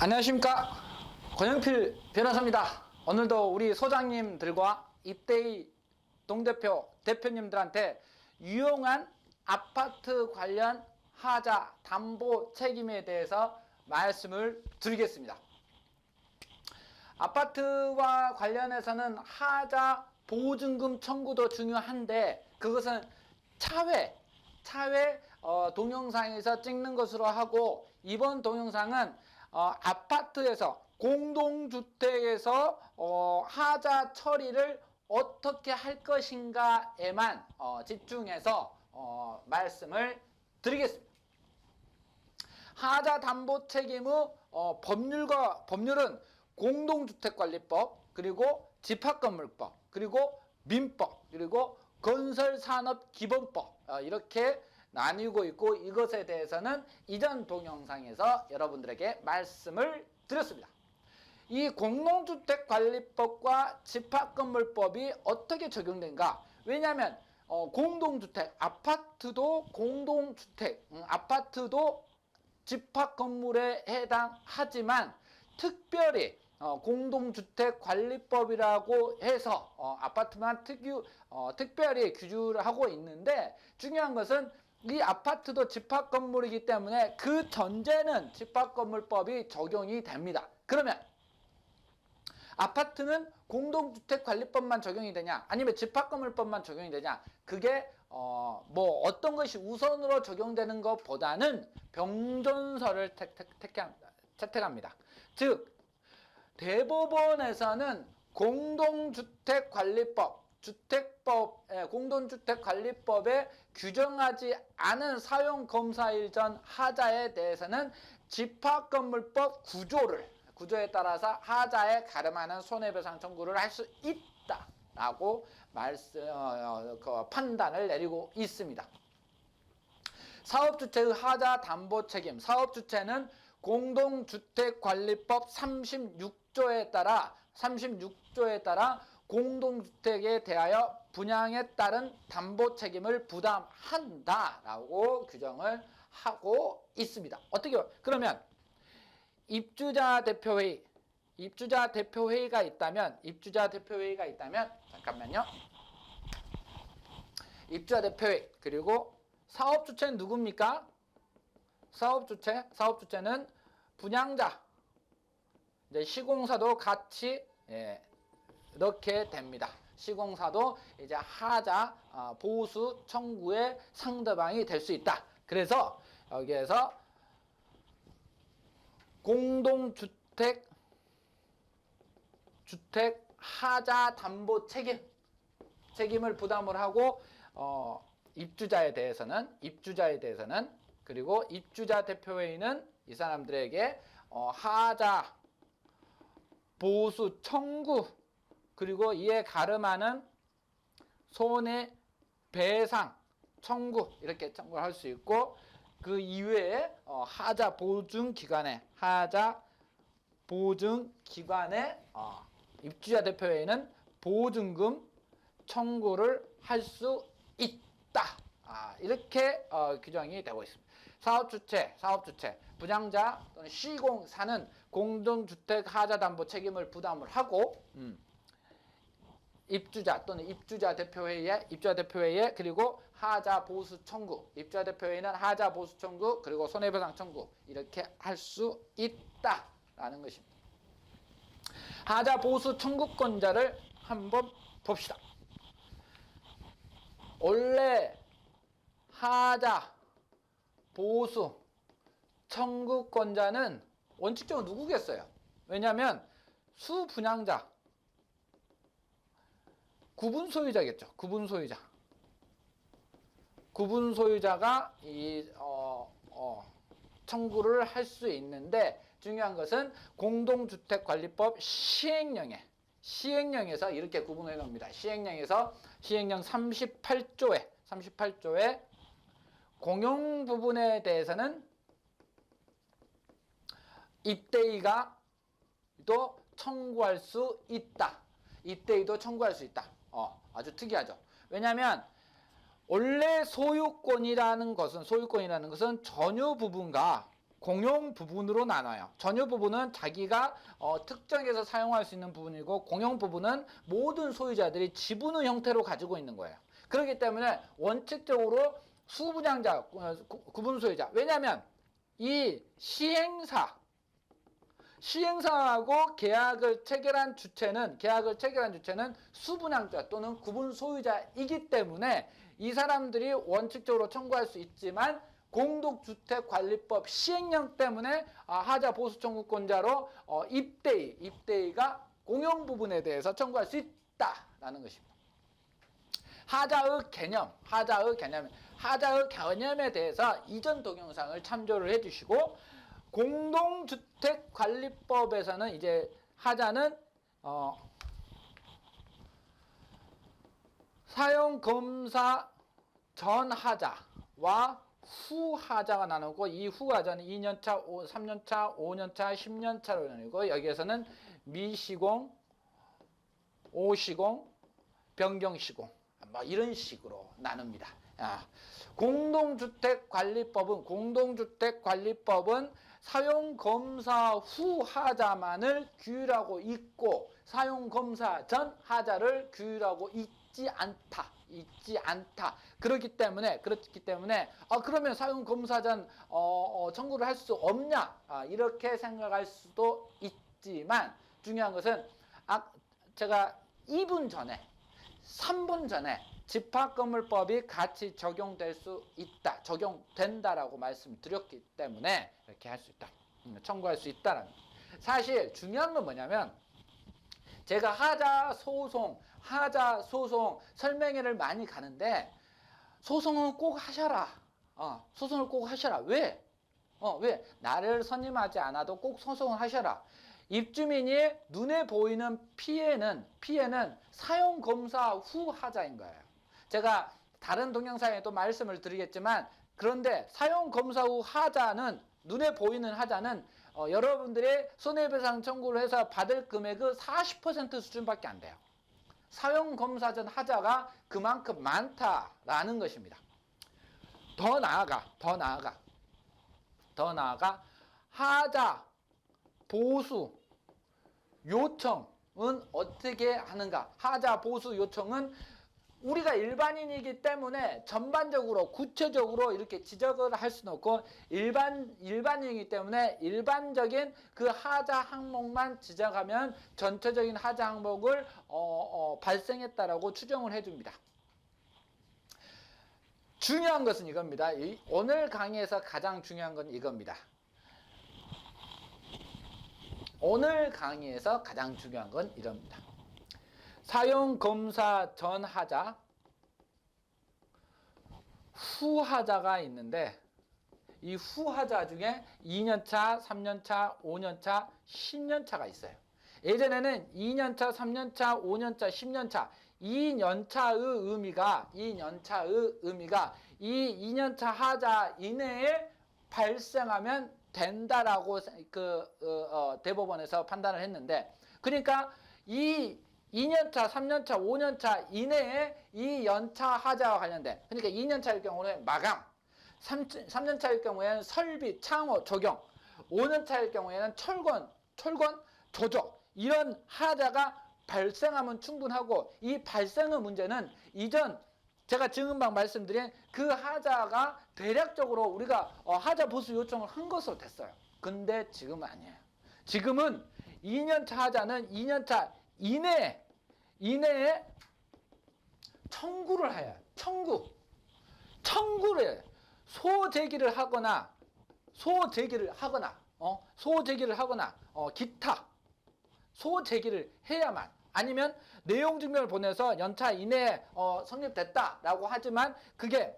안녕하십니까, 권영필 변호사입니다. 오늘도 우리 소장님들과 입대희 동대표 대표님들한테 유용한 아파트 관련 하자 담보 책임에 대해서 말씀을 드리겠습니다. 아파트와 관련해서는 하자 보증금 청구도 중요한데, 그것은 차회 동영상에서 찍는 것으로 하고, 이번 동영상은 아파트에서 공동주택에서 하자 처리를 어떻게 할 것인가에만 집중해서 말씀을 드리겠습니다. 하자 담보 책임의 법률은 공동주택관리법, 그리고 집합건물법, 그리고 민법, 그리고 건설산업기본법, 이렇게 나뉘고 있고, 이것에 대해서는 이전 동영상에서 여러분들에게 말씀을 드렸습니다. 이 공동주택관리법과 집합건물법이 어떻게 적용된가? 왜냐하면 공동주택, 아파트도 공동주택, 아파트도 집합건물에 해당하지만 특별히 공동주택관리법이라고 해서 아파트만 특별히 규율을 하고 있는데, 중요한 것은 이 아파트도 집합건물이기 때문에 그 전제는 집합건물법이 적용이 됩니다. 그러면 아파트는 공동주택관리법만 적용이 되냐, 아니면 집합건물법만 적용이 되냐, 그게 뭐 어떤 것이 우선으로 적용되는 것보다는 병존서를 채택합니다. 즉 대법원에서는 공동주택관리법, 공동주택관리법에 규정하지 않은 사용검사일 전 하자에 대해서는 집합건물법 구조에 따라서 하자에 가름하는 손해배상 청구를 할 수 있다라고 판단을 내리고 있습니다. 사업주체의 하자 담보 책임, 사업주체는 공동주택관리법 36조에 따라 공동주택에 대하여 분양에 따른 담보 책임을 부담한다라고 규정을 하고 있습니다. 어떻게 그러면 입주자 대표회의가 있다면 잠깐만요. 입주자 대표회의, 그리고 사업주체는 누굽니까? 사업주체는 분양자, 이제 시공사도 같이 이렇게 됩니다. 시공사도 이제 하자 보수 청구의 상대방이 될 수 있다. 그래서 여기에서 공동주택 하자 담보 책임을 부담을 하고, 입주자에 대해서는 그리고 입주자 대표회의는 이 사람들에게 하자 보수 청구, 그리고 이에 가름하는 손해배상 청구, 이렇게 청구를 할 수 있고, 그 이외에 하자 보증기관에 입주자 대표회의는 보증금 청구를 할 수 있다. 이렇게 규정이 되고 있습니다. 사업주체, 분양자 또는 시공사는 공동주택 하자담보 책임을 부담을 하고, 입주자 또는 입주자 대표회의에 그리고 하자 보수 청구, 입주자 대표회의는 하자 보수 청구, 그리고 손해배상 청구, 이렇게 할 수 있다라는 것입니다. 하자 보수 청구권자를 한번 봅시다. 원래 하자 보수 청구권자는 원칙적으로 누구겠어요? 왜냐하면 수분양자, 구분소유자겠죠. 구분소유자가 이 청구를 할 수 있는데, 중요한 것은 공동주택관리법 시행령에서 이렇게 구분해 놓습니다. 시행령 38조에 공용 부분에 대해서는 입대의가 또 청구할 수 있다. 아주 특이하죠. 왜냐하면 원래 소유권이라는 것은 전유 부분과 공용 부분으로 나눠요. 전유 부분은 자기가 특정해서 사용할 수 있는 부분이고, 공용 부분은 모든 소유자들이 지분의 형태로 가지고 있는 거예요. 그렇기 때문에 원칙적으로 수분양자, 구분 소유자. 왜냐하면 이 시행사하고 계약을 체결한 주체는 수분양자 또는 구분 소유자이기 때문에 이 사람들이 원칙적으로 청구할 수 있지만, 공동주택관리법 시행령 때문에 하자 보수 청구권자로 입대위가 공용 부분에 대해서 청구할 수 있다라는 것입니다. 하자의 개념에 대해서 이전 동영상을 참조를 해주시고, 공동주택관리법에서는 이제 하자는 사용검사 전 하자와 후 하자가 나누고, 이 후 하자는 2년차, 3년차, 5년차, 10년차로 나누고, 여기에서는 미시공, 오시공, 변경시공 뭐 이런 식으로 나눕니다. 공동주택관리법은 사용검사 후 하자만을 규율하고 있고, 사용검사 전 하자를 규율하고 있지 않다. 그렇기 때문에 그러면 사용검사 전 청구를 할 수 없냐, 이렇게 생각할 수도 있지만, 중요한 것은 제가 2분 전에 3분 전에 집합건물법이 같이 적용될 수 있다, 적용된다라고 말씀드렸기 때문에 이렇게 할 수 있다, 청구할 수 있다라는. 사실 중요한 건 뭐냐면, 제가 하자 소송 설명회를 많이 가는데, 소송은 꼭 하셔라. 소송을 꼭 하셔라. 왜? 나를 선임하지 않아도 꼭 소송을 하셔라. 입주민이 눈에 보이는 피해는 사용검사 후 하자인 거예요. 제가 다른 동영상에도 말씀을 드리겠지만, 그런데 사용검사 후 하자는, 눈에 보이는 하자는 여러분들이 손해배상 청구를 해서 받을 금액의 40% 수준밖에 안 돼요. 사용검사 전 하자가 그만큼 많다라는 것입니다. 더 나아가 하자 보수 요청은 어떻게 하는가? 하자 보수 요청은 우리가 일반인이기 때문에 전반적으로 구체적으로 이렇게 지적을 할 수는 없고, 일반인이기 때문에 일반적인 그 하자 항목만 지적하면 전체적인 하자 항목을 발생했다라고 추정을 해줍니다. 중요한 것은 이겁니다. 오늘 강의에서 가장 중요한 건 이겁니다. 오늘 강의에서 가장 중요한 건 이럽니다. 사용검사 전 하자, 후 하자가 있는데, 이 후 하자 중에 2년차, 3년차, 5년차, 10년차가 있어요. 예전에는 2년차, 3년차, 5년차, 10년차, 2년차의 의미가 이 2년차 하자 이내에 발생하면 된다라고 대법원에서 판단을 했는데, 그러니까 이 2년차, 3년차, 5년차 이내에 이 연차 하자와 관련된, 그러니까 2년차일 경우는 마감, 3년차일 경우에는 설비, 창호, 조경, 5년차일 경우에는 철권, 조적, 이런 하자가 발생하면 충분하고, 이 발생의 문제는 이전 제가 지금방 말씀드린 그 하자가 대략적으로 우리가 하자 보수 요청을 한 것으로 됐어요. 근데 지금은 아니에요. 지금은 2년차 하자는 2년차 이내에 청구를 해요. 청구를 소제기를 하거나 기타 소제기를 해야만, 아니면 내용 증명을 보내서 연차 이내에 성립됐다라고 하지만, 그게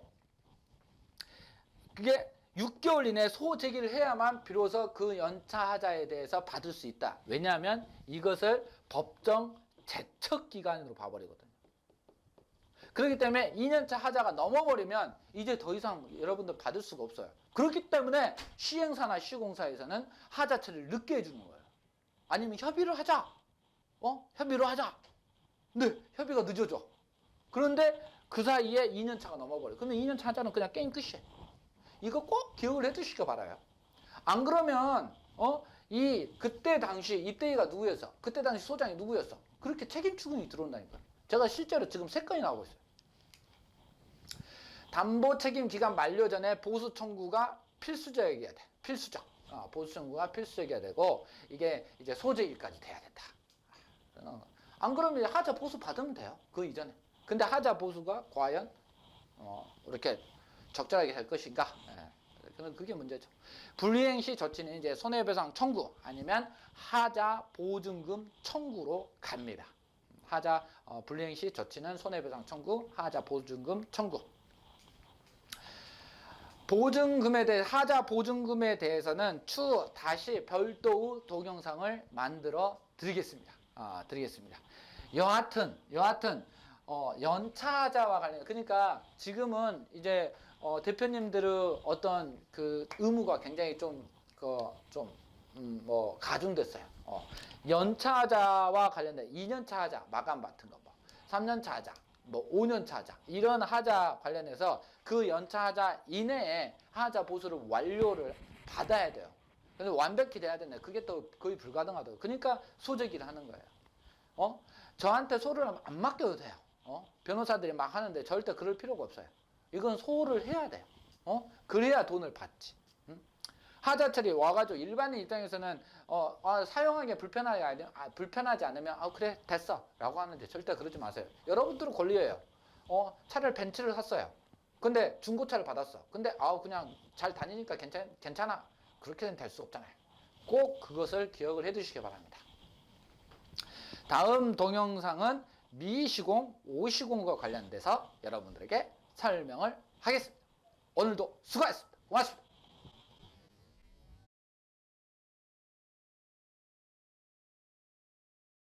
6개월 이내에 소제기를 해야만 비로소 그 연차 하자에 대해서 받을 수 있다. 왜냐하면 이것을 법정 제척 기간으로 봐버리거든요. 그렇기 때문에 2년차 하자가 넘어버리면 이제 더 이상 여러분들 받을 수가 없어요. 그렇기 때문에 시행사나 시공사에서는 하자 처리를 늦게 해주는 거예요. 아니면 협의를 하자. 근데 협의가 늦어져. 그런데 그 사이에 2년차가 넘어버려. 그러면 2년차 하자는 그냥 게임 끝이에요. 이거 꼭 기억을 해두시기 바라요. 안 그러면 그때 당시 이때가 누구였어? 그때 당시 소장이 누구였어? 그렇게 책임 추궁이 들어온다니까. 제가 실제로 지금 3건이 나오고 있어요. 담보 책임 기간 만료 전에 보수 청구가 필수적이어야 돼. 필수적. 보수 청구가 필수적이어야 되고 이게 이제 소재일까지 돼야 된다. 안 그러면 이제 하자 보수 받으면 돼요. 그 이전에. 근데 하자 보수가 과연 이렇게 적절하게 될 것인가? 그게 문제죠. 불이행 시 조치는 이제 손해배상 청구 아니면 하자 보증금 청구로 갑니다. 하자 불이행 시 조치는 손해배상 청구, 하자 보증금 청구. 보증금에 대해 하자 보증금에 대해서는 추후 다시 별도의 동영상을 만들어 드리겠습니다. 여하튼 연차하자와 관련 그러니까 지금은 이제 대표님들의 어떤 그 의무가 굉장히 뭐 가중됐어요. 연차하자와 관련된 2년차 하자 마감 같은 거, 뭐 3년차 하자, 뭐 5년차 하자 이런 하자 관련해서 그 연차 하자 이내에 하자 보수를 완료를 받아야 돼요. 근데 완벽히 돼야 되네. 그게 또 거의 불가능하다고. 그러니까 소재기를 하는 거예요. 저한테 소를 안 맡겨도 돼요. 변호사들이 막 하는데 절대 그럴 필요가 없어요. 이건 소를 해야 돼요. 그래야 돈을 받지. 하자 처리 와가지고 일반인 입장에서는 사용하기 불편하지 않으면 그래 됐어 라고 하는데 절대 그러지 마세요. 여러분들은 권리예요. 차를 벤츠를 샀어요. 근데 중고차를 받았어. 근데 그냥 잘 다니니까 괜찮아. 그렇게는 될 수 없잖아요. 꼭 그것을 기억을 해 두시기 바랍니다. 다음 동영상은 미시공, 오시공과 관련돼서 여러분들에게 설명을 하겠습니다. 오늘도 수고하셨습니다. 고맙습니다.